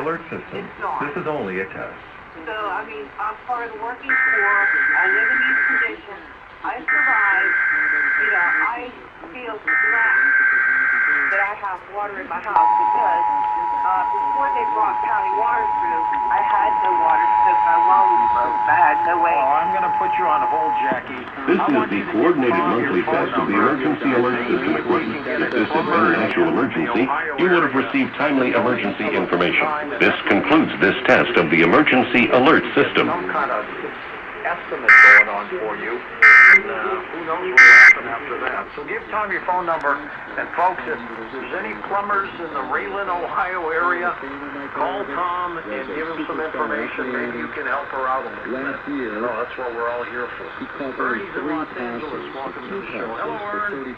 Alert system. This is only a test. So, I mean, I'm part of the working poor. I live in these conditions. I survive. You know, I feel glad that I have water in my house because before they brought county water through, I had no water because my well was broke. I had no way. Oh, I'm going to put you on hold, Jackie. This is the coordinated monthly test of the emergency alert system equipment. If this had been an actual emergency, you would have received timely emergency information. This concludes this test of the emergency alert system. Some kind of estimate going on for you, and who knows what will happen after that. So give Tom your phone number, and folks, if there's any plumbers in the Raylan, Ohio area, call Tom and give him some information. Maybe you can help her out a little bit. No, that's what we're all here for. Ernie's in Los Angeles. Welcome to the show. Hello, Ernie.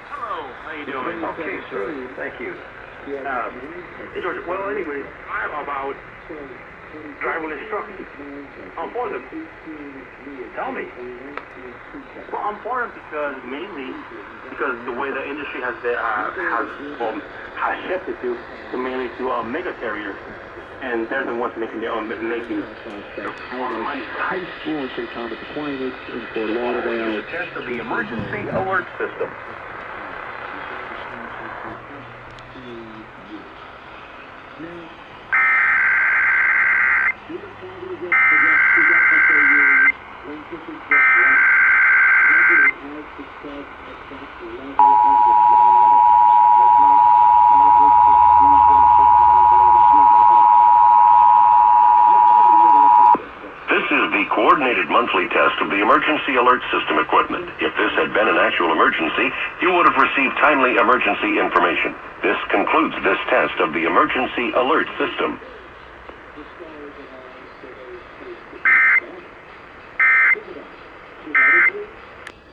Hello, how you doing? Okay, sir. Thank you. Hey, George, well, anyway, I'm about driverless trucks. I'm for them. Tell me. Well, I'm for them mainly because the way the industry has shifted to mainly to mega carriers, and they're the ones making their own making. High school in St. Thomas Aquinas in Fort Lauderdale. The test of the emergency alert system. Coordinated monthly test of the emergency alert system equipment. If this had been an actual emergency, you would have received timely emergency information. This concludes this test of the emergency alert system.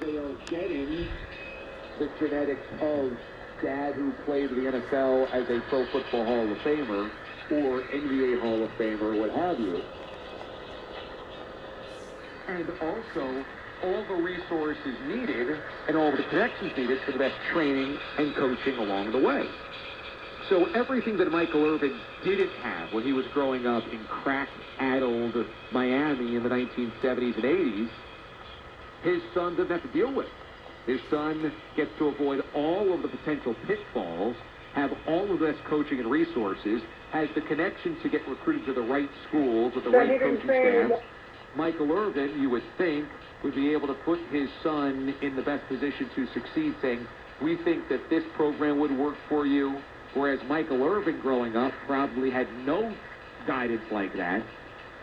They are getting the genetics of dad who played in the NFL as a Pro Football Hall of Famer or NBA Hall of Famer, what have you. And also all the resources needed and all the connections needed for the best training and coaching along the way. So everything that Michael Irvin didn't have when he was growing up in crack-addled Miami in the 1970s and 80s, his son doesn't have to deal with. His son gets to avoid all of the potential pitfalls, have all of the best coaching and resources, has the connections to get recruited to the right schools with the right coaching staffs. Michael Irvin, you would think, would be able to put his son in the best position to succeed, saying, we think that this program would work for you, whereas Michael Irvin growing up probably had no guidance like that.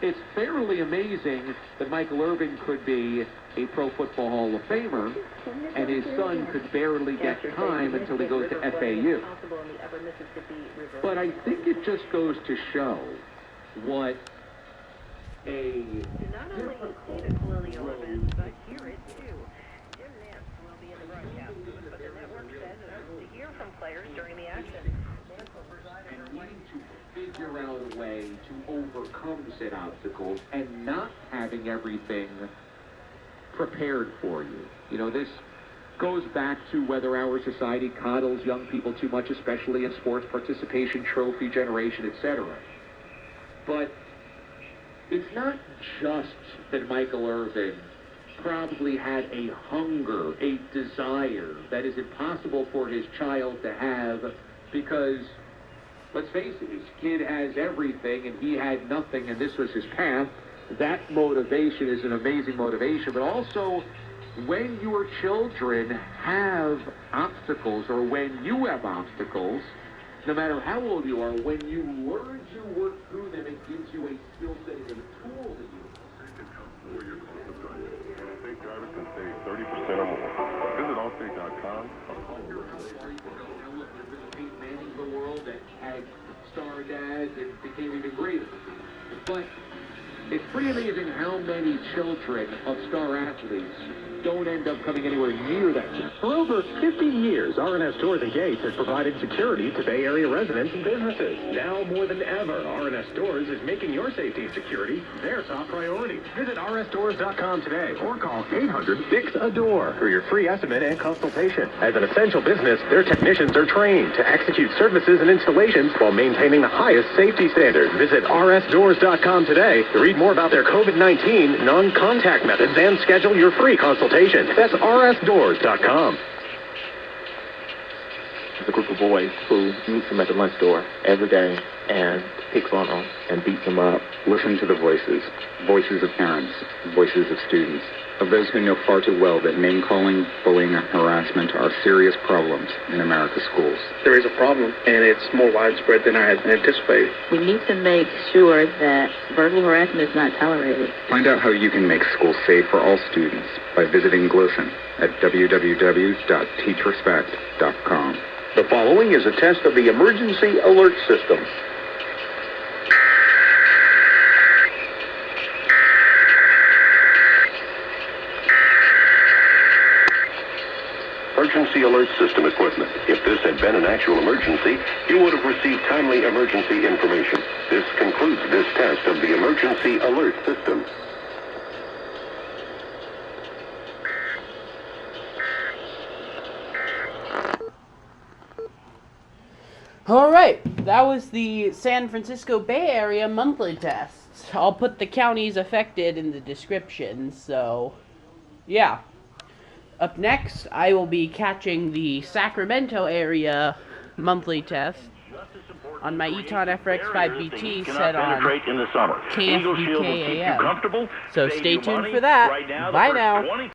It's fairly amazing that Michael Irvin could be a Pro Football Hall of Famer, and his son could barely get time until he goes to FAU. But I think it just goes to show what Not only see the colonial events, but hear it too. Jim Nance will be in the broadcast, but the network said to hear from players during the action. And needing to figure out a way to overcome said obstacles and not having everything prepared for you. You know, this goes back to whether our society coddles young people too much, especially in sports participation, trophy generation, etc. But it's not just that Michael Irvin probably had a hunger, a desire that is impossible for his child to have because, let's face it, his kid has everything and he had nothing and this was his path. That motivation is an amazing motivation, but also when your children have obstacles or when you have obstacles, no matter how old you are, when you learn to work through them, it gives you a skill set and a tool to use. Allstate drivers can save 30% or more. Visit Allstate.com. Peyton Manning of the world that had star dads and became even greater. But It's pretty amazing how many children of star athletes don't end up coming anywhere near that. For over 50 years, R&S Doors and Gates has provided security to Bay Area residents and businesses. Now more than ever, R&S Doors is making your safety and security their top priority. Visit rsdoors.com today or call 800-FIX-A-DOOR for your free estimate and consultation. As an essential business, their technicians are trained to execute services and installations while maintaining the highest safety standards. Visit rsdoors.com today to read more about their COVID-19 non-contact methods and schedule your free consultation. That's rsdoors.com. It's a group of boys who meets them at the lunch door every day and picks on them and beats them up. Listen to the voices of parents, voices of students, of those who know far too well that name-calling, bullying, and harassment are serious problems in America's schools. There is a problem, and it's more widespread than I had anticipated. We need to make sure that verbal harassment is not tolerated. Find out how you can make schools safe for all students by visiting GLSEN at www.teachrespect.com. The following is a test of the emergency alert system. Emergency alert system equipment. If this had been an actual emergency, you would have received timely emergency information. This concludes this test of the emergency alert system. Alright, that was the San Francisco Bay Area monthly tests. I'll put the counties affected in the description, so yeah. Up next, I will be catching the Sacramento area monthly test on my Eton FRX5BT set on KFBK AM. So stay tuned for that. Bye now.